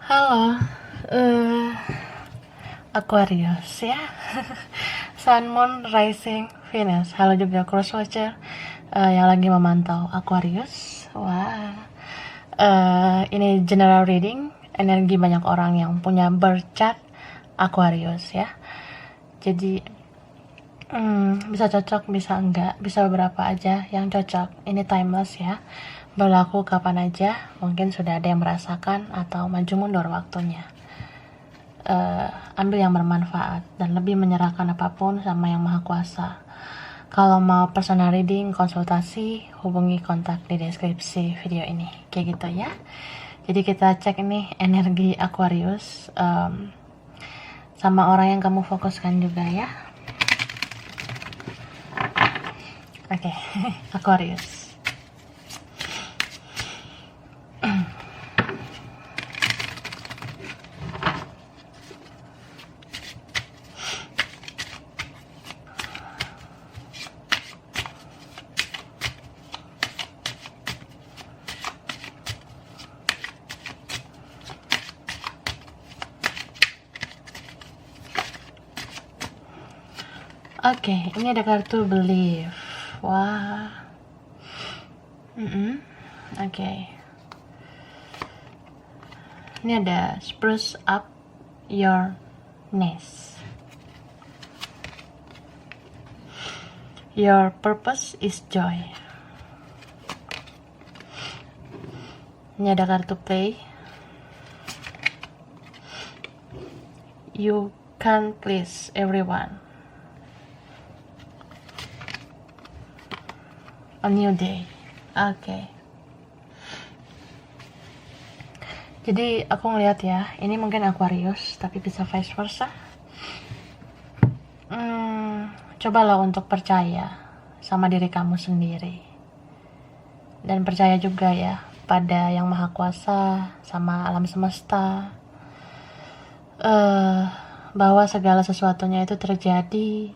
Halo, eh Aquarius ya. Sun, Moon, Rising, Venus. Halo juga Cross Watcher yang lagi memantau Aquarius. Wah, ini general reading, energi banyak orang yang punya birth chart Aquarius ya. Jadi bisa cocok, bisa enggak, bisa beberapa aja yang cocok. Ini timeless ya, berlaku kapan aja. Mungkin sudah ada yang merasakan atau maju mundur waktunya. Ambil yang bermanfaat dan lebih menyerahkan apapun sama yang maha kuasa. Kalau mau personal reading, konsultasi, hubungi kontak di deskripsi video ini. Kayak gitu ya. Jadi kita cek nih energi Aquarius sama orang yang kamu fokuskan juga ya. Oke, Aquarius. Oke, ini ada kartu belief. Wah. Oke. Ini ada spruce up your nest. Your purpose is joy. Ini ada kartu play. You can please everyone. A new day. Oke. Jadi aku ngeliat ya, ini mungkin Aquarius, tapi bisa vice versa. Cobalah untuk percaya sama diri kamu sendiri. Dan percaya juga ya pada yang maha kuasa, sama alam semesta. Bahwa segala sesuatunya itu terjadi,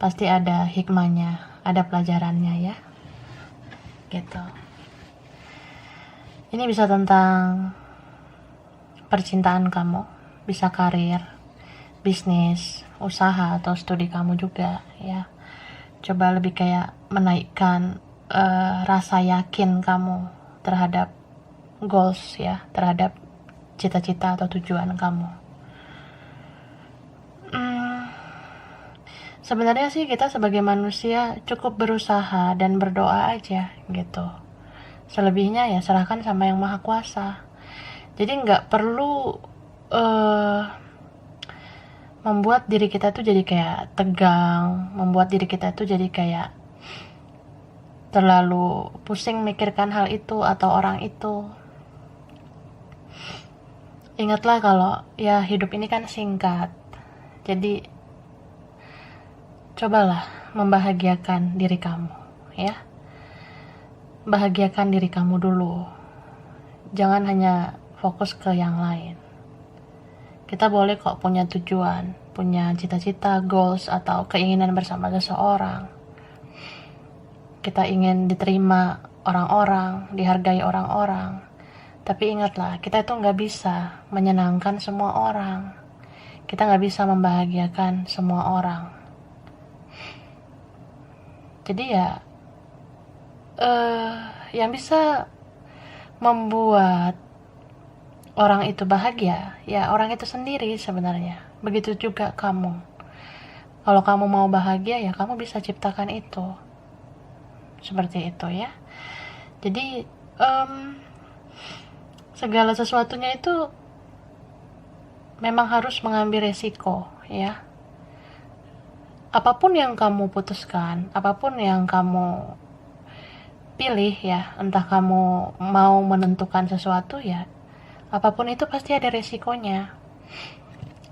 pasti ada hikmahnya, ada pelajarannya ya, gitu. Ini bisa tentang percintaan kamu, bisa karir, bisnis, usaha, atau studi kamu juga ya. Coba lebih kayak menaikkan rasa yakin kamu terhadap goals ya, terhadap cita-cita atau tujuan kamu. Sebenarnya sih kita sebagai manusia cukup berusaha dan berdoa aja gitu. Selebihnya ya serahkan sama yang maha kuasa. Jadi nggak perlu membuat diri kita tuh jadi kayak tegang, membuat diri kita tuh jadi kayak terlalu pusing mikirkan hal itu atau orang itu. Ingatlah kalau ya hidup ini kan singkat. Jadi cobalah membahagiakan diri kamu ya. Bahagiakan diri kamu dulu. Jangan hanya fokus ke yang lain. Kita boleh kok punya tujuan, punya cita-cita, goals, atau keinginan bersama seseorang. Kita ingin diterima orang-orang, dihargai orang-orang. Tapi ingatlah, kita itu nggak bisa menyenangkan semua orang. Kita nggak bisa membahagiakan semua orang. Jadi ya, yang bisa membuat orang itu bahagia, ya orang itu sendiri sebenarnya. Begitu juga kamu. Kalau kamu mau bahagia, ya kamu bisa ciptakan itu. Seperti itu ya. Jadi, segala sesuatunya itu memang harus mengambil resiko ya. Apapun yang kamu putuskan, apapun yang kamu pilih ya, entah kamu mau menentukan sesuatu ya, apapun itu pasti ada resikonya.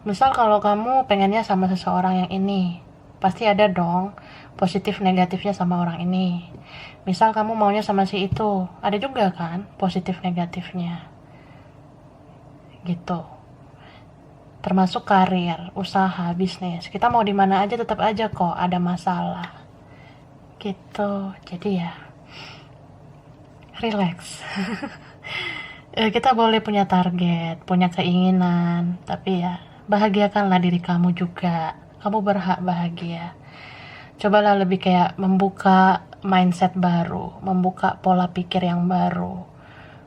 Misal kalau kamu pengennya sama seseorang yang ini, pasti ada dong positif negatifnya sama orang ini. Misal kamu maunya sama si itu, ada juga kan positif negatifnya. Gitu. Termasuk karir, usaha, bisnis. Kita mau di mana aja tetap aja kok ada masalah. Gitu. Jadi ya relax. Kita boleh punya target, punya keinginan, tapi ya bahagiakanlah diri kamu juga. Kamu berhak bahagia. Cobalah lebih kayak membuka mindset baru, membuka pola pikir yang baru.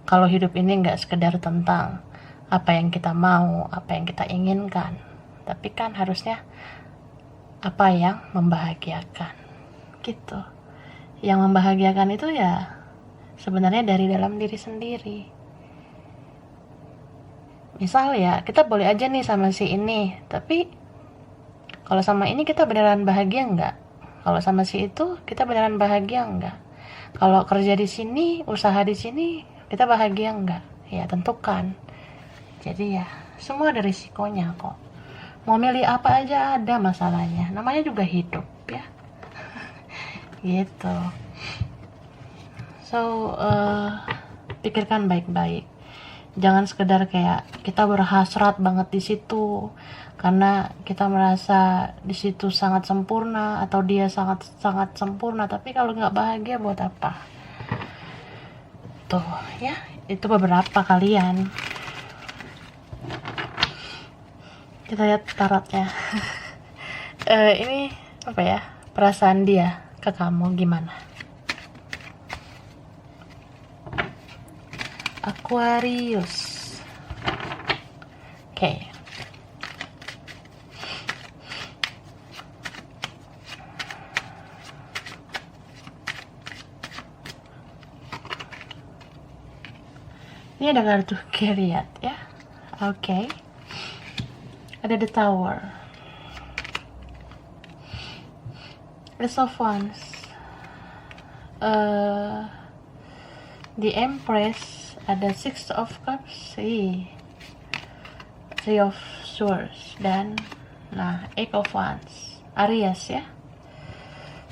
Kalau hidup ini nggak sekedar tentang apa yang kita mau, apa yang kita inginkan, tapi kan harusnya apa yang membahagiakan, gitu. Yang membahagiakan itu ya sebenarnya dari dalam diri sendiri. Misal ya, kita boleh aja nih sama si ini, tapi kalau sama ini kita beneran bahagia nggak? Kalau sama si itu kita beneran bahagia nggak? Kalau kerja di sini, usaha di sini, kita bahagia nggak? Ya tentukan. Jadi ya, semua ada risikonya kok. Mau milih apa aja ada masalahnya. Namanya juga hidup ya. Gitu. So, pikirkan baik-baik. Jangan sekedar kayak kita berhasrat banget di situ karena kita merasa di situ sangat sempurna atau dia sangat sangat sempurna, tapi kalau nggak bahagia buat apa? Tuh ya, itu beberapa kalian. Kita lihat tarotnya. Ini apa ya? Perasaan dia ke kamu gimana? Aquarius. Oke. Ini ada kartu Chariot ya. Oke. Ada The Tower. Ace of Wands. The Empress. Ada Six of Cups. Three of Swords. Dan Eight of Wands. Aries ya.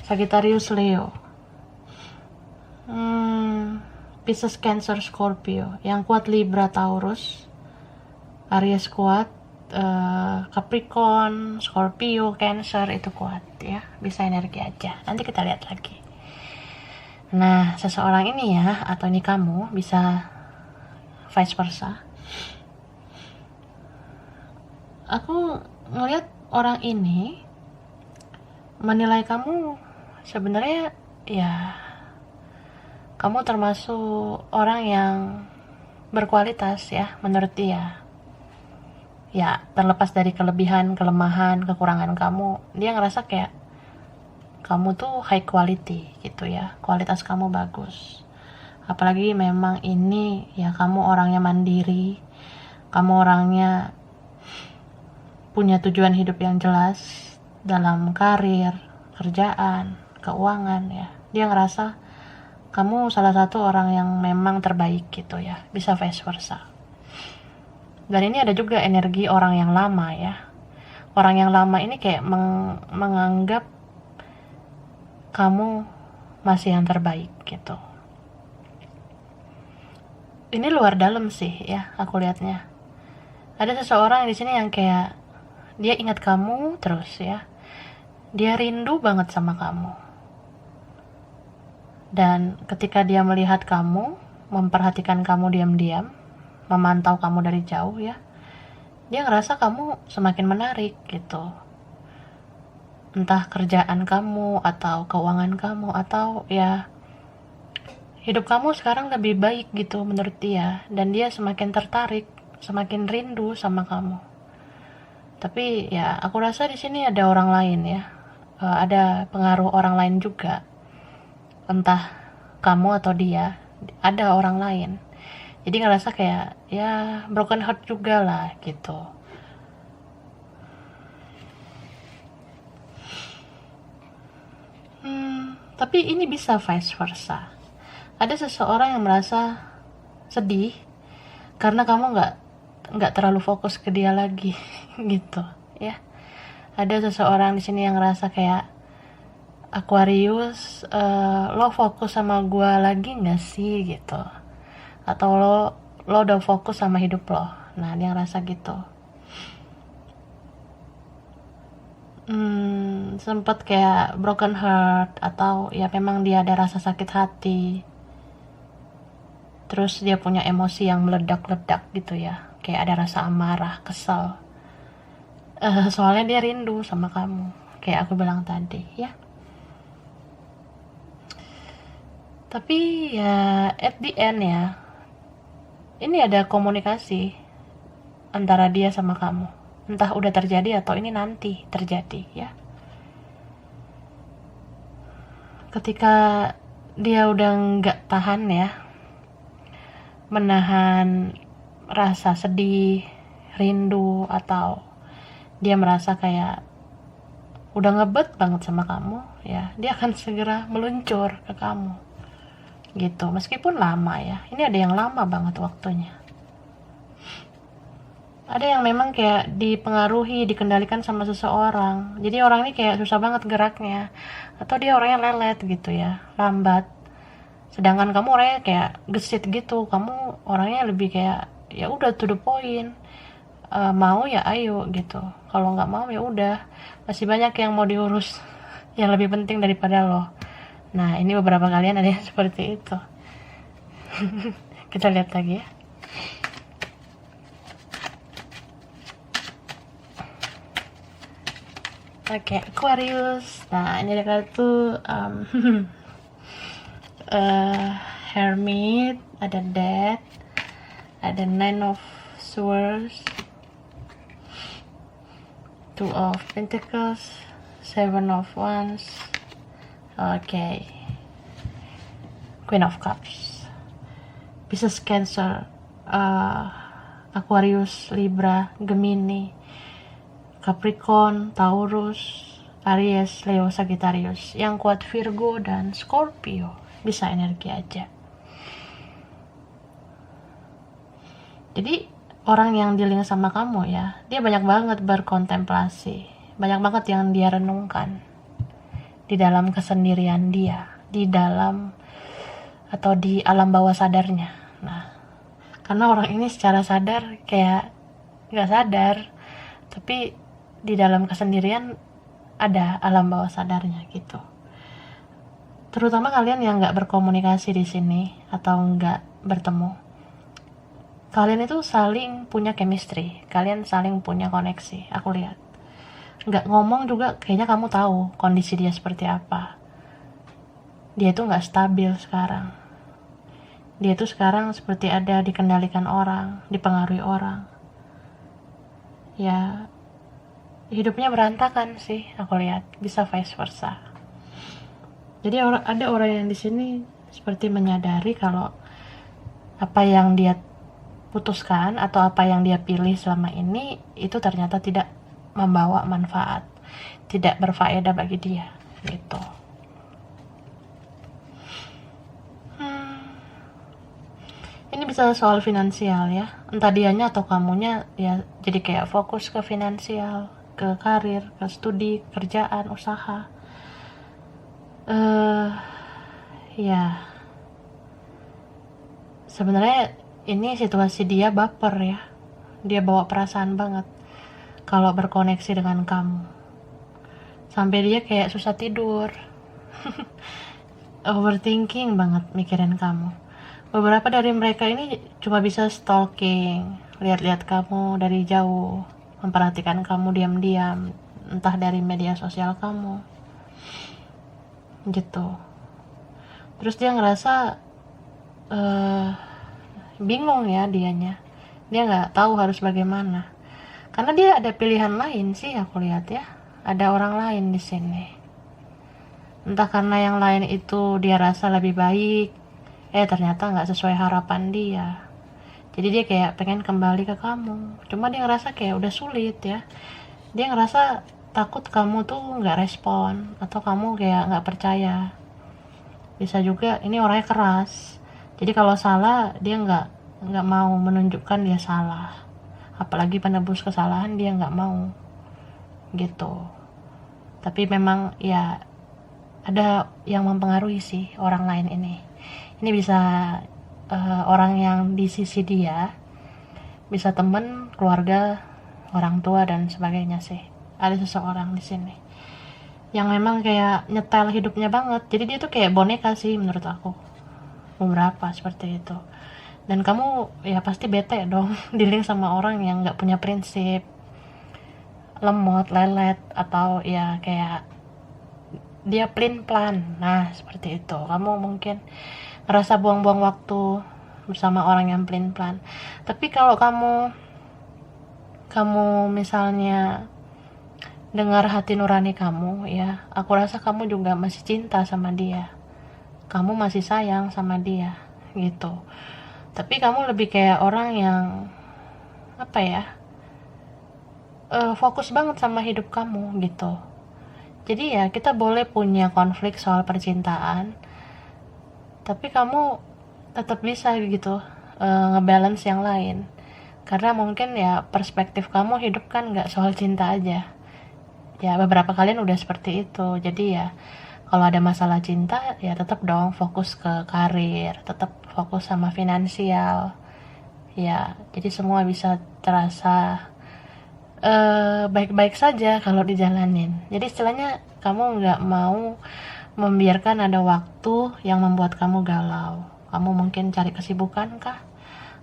Sagittarius, Leo. Pisces, Cancer, Scorpio. Yang kuat Libra, Taurus. Aries kuat, Capricorn, Scorpio, Cancer itu kuat ya. Bisa energi aja. Nanti kita lihat lagi. Nah, seseorang ini ya, atau ini kamu, bisa vice versa. Aku ngeliat orang ini menilai kamu sebenarnya ya kamu termasuk orang yang berkualitas ya menurut dia. Ya, terlepas dari kelebihan, kelemahan, kekurangan kamu, dia ngerasa kayak kamu tuh high quality gitu ya. Kualitas kamu bagus. Apalagi memang ini ya kamu orangnya mandiri. Kamu orangnya punya tujuan hidup yang jelas dalam karir, kerjaan, keuangan ya. Dia ngerasa kamu salah satu orang yang memang terbaik gitu ya. Bisa vice versa. Dan ini ada juga energi orang yang lama ya. Orang yang lama ini kayak menganggap kamu masih yang terbaik gitu. Ini luar dalam sih ya aku lihatnya. Ada seseorang di sini yang kayak dia ingat kamu terus ya. Dia rindu banget sama kamu. Dan ketika dia melihat kamu, memperhatikan kamu diam-diam, memantau kamu dari jauh ya, dia ngerasa kamu semakin menarik gitu. Entah kerjaan kamu atau keuangan kamu atau ya hidup kamu sekarang lebih baik gitu menurut dia, dan dia semakin tertarik, semakin rindu sama kamu. Tapi ya aku rasa di sini ada orang lain ya, ada pengaruh orang lain juga, entah kamu atau dia, ada orang lain. Jadi ngerasa kayak ya broken heart juga lah gitu. Tapi ini bisa vice versa. Ada seseorang yang merasa sedih karena kamu nggak terlalu fokus ke dia lagi gitu ya. Ada seseorang di sini yang ngerasa kayak Aquarius, lo fokus sama gua lagi nggak sih gitu, atau lo udah fokus sama hidup lo. Nah dia ngerasa gitu. Sempet kayak broken heart atau ya memang dia ada rasa sakit hati. terus dia punya emosi yang meledak-ledak gitu ya, kayak ada rasa amarah, kesal. Soalnya dia rindu sama kamu, kayak aku bilang tadi ya. Tapi ya at the end ya, ini ada komunikasi antara dia sama kamu, entah udah terjadi atau ini nanti terjadi ya. Ketika dia udah nggak tahan ya, menahan rasa sedih, rindu, atau dia merasa kayak udah ngebet banget sama kamu ya, dia akan segera meluncur ke kamu gitu. Meskipun lama ya, ini ada yang lama banget waktunya, ada yang memang kayak dipengaruhi, dikendalikan sama seseorang. Jadi orang ini kayak susah banget geraknya, atau dia orangnya lelet gitu ya, lambat. Sedangkan kamu orangnya kayak gesit gitu, kamu orangnya lebih kayak ya udah to the point. Mau ya ayo gitu, kalau nggak mau ya udah, masih banyak yang mau diurus yang lebih penting daripada lo. Nah, ini beberapa kalian ada yang seperti itu. Kita lihat lagi ya. Oke, Aquarius. Nah, ini ada kartu Hermit, ada Death, ada Nine of Swords, Two of Pentacles, Seven of Wands. Oke, Queen of Cups. Pisces, Cancer, Aquarius, Libra, Gemini, Capricorn, Taurus, Aries, Leo, Sagittarius. Yang kuat Virgo dan Scorpio, bisa energi aja. Jadi orang yang dealing sama kamu ya, dia banyak banget berkontemplasi, banyak banget yang dia renungkan di dalam kesendirian dia, di dalam atau di alam bawah sadarnya. Nah, karena orang ini secara sadar kayak nggak sadar, tapi di dalam kesendirian ada alam bawah sadarnya gitu. Terutama kalian yang nggak berkomunikasi di sini atau nggak bertemu, kalian itu saling punya chemistry, kalian saling punya koneksi. Aku lihat nggak ngomong juga kayaknya kamu tahu kondisi dia seperti apa. Dia itu nggak stabil sekarang, dia itu sekarang seperti ada dikendalikan orang, dipengaruhi orang ya. Hidupnya berantakan sih, aku lihat, bisa vice versa. Jadi ada orang yang di sini seperti menyadari kalau apa yang dia putuskan atau apa yang dia pilih selama ini itu ternyata tidak membawa manfaat, tidak berfaedah bagi dia gitu. Ini bisa soal finansial ya, entah dianya atau kamunya ya, jadi kayak fokus ke finansial, ke karir, ke studi, kerjaan, usaha. Ya sebenarnya ini situasi dia baper ya, dia bawa perasaan banget kalau berkoneksi dengan kamu, sampai dia kayak susah tidur. Overthinking banget mikirin kamu. Beberapa dari mereka ini cuma bisa stalking, lihat-lihat kamu dari jauh, memperhatikan kamu diam-diam, entah dari media sosial kamu gitu. Terus dia ngerasa bingung ya dianya, dia nggak tahu harus bagaimana, karena dia ada pilihan lain sih, aku lihat ya, ada orang lain di sini. Entah karena yang lain itu dia rasa lebih baik, ternyata nggak sesuai harapan dia, jadi dia kayak pengen kembali ke kamu. Cuma dia ngerasa kayak udah sulit ya, dia ngerasa takut kamu tuh nggak respon atau kamu kayak nggak percaya. Bisa juga ini orangnya keras, jadi kalau salah dia nggak mau menunjukkan dia salah, apalagi penebus kesalahan dia nggak mau gitu. Tapi memang ya ada yang mempengaruhi sih orang lain ini. Ini bisa orang yang di sisi dia, bisa teman, keluarga, orang tua dan sebagainya sih. Ada seseorang di sini yang memang kayak nyetel hidupnya banget. Jadi dia tuh kayak boneka sih menurut aku. Beberapa seperti itu. dan kamu ya pasti bete dong dealing sama orang yang nggak punya prinsip, lemot, lelet, atau ya kayak dia plain plan. Nah seperti itu, kamu mungkin ngerasa buang-buang waktu bersama orang yang plain plan. Tapi kalau kamu misalnya dengar hati nurani kamu, ya aku rasa kamu juga masih cinta sama dia, kamu masih sayang sama dia gitu. Tapi kamu lebih kayak orang yang apa ya, fokus banget sama hidup kamu gitu. Jadi ya kita boleh punya konflik soal percintaan, tapi kamu tetap bisa gitu ngebalance yang lain. Karena mungkin ya perspektif kamu hidup kan nggak soal cinta aja. Ya beberapa kalian udah seperti itu. Jadi ya kalau ada masalah cinta ya tetap dong fokus ke karir, tetap fokus sama finansial. Ya jadi semua bisa terasa baik-baik saja kalau dijalanin. Jadi istilahnya kamu nggak mau membiarkan ada waktu yang membuat kamu galau. Kamu mungkin cari kesibukan kah?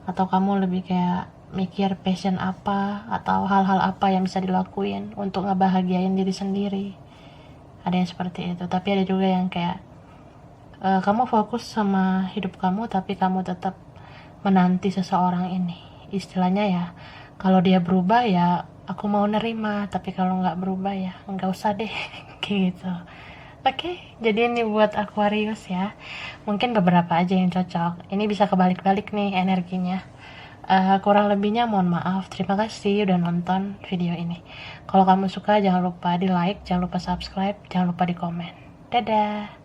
Atau kamu lebih kayak mikir passion apa atau hal-hal apa yang bisa dilakuin untuk ngebahagiain diri sendiri. Ada yang seperti itu. Tapi ada juga yang kayak kamu fokus sama hidup kamu tapi kamu tetap menanti seseorang ini. Istilahnya ya, kalau dia berubah ya aku mau nerima, tapi kalau nggak berubah ya nggak usah deh kayak gitu. Oke, jadi ini buat Aquarius ya. Mungkin beberapa aja yang cocok. Ini bisa kebalik-balik nih energinya. Kurang lebihnya mohon maaf. Terima kasih udah nonton video ini. Kalau kamu suka jangan lupa di like, jangan lupa subscribe, jangan lupa di komen. Dadah.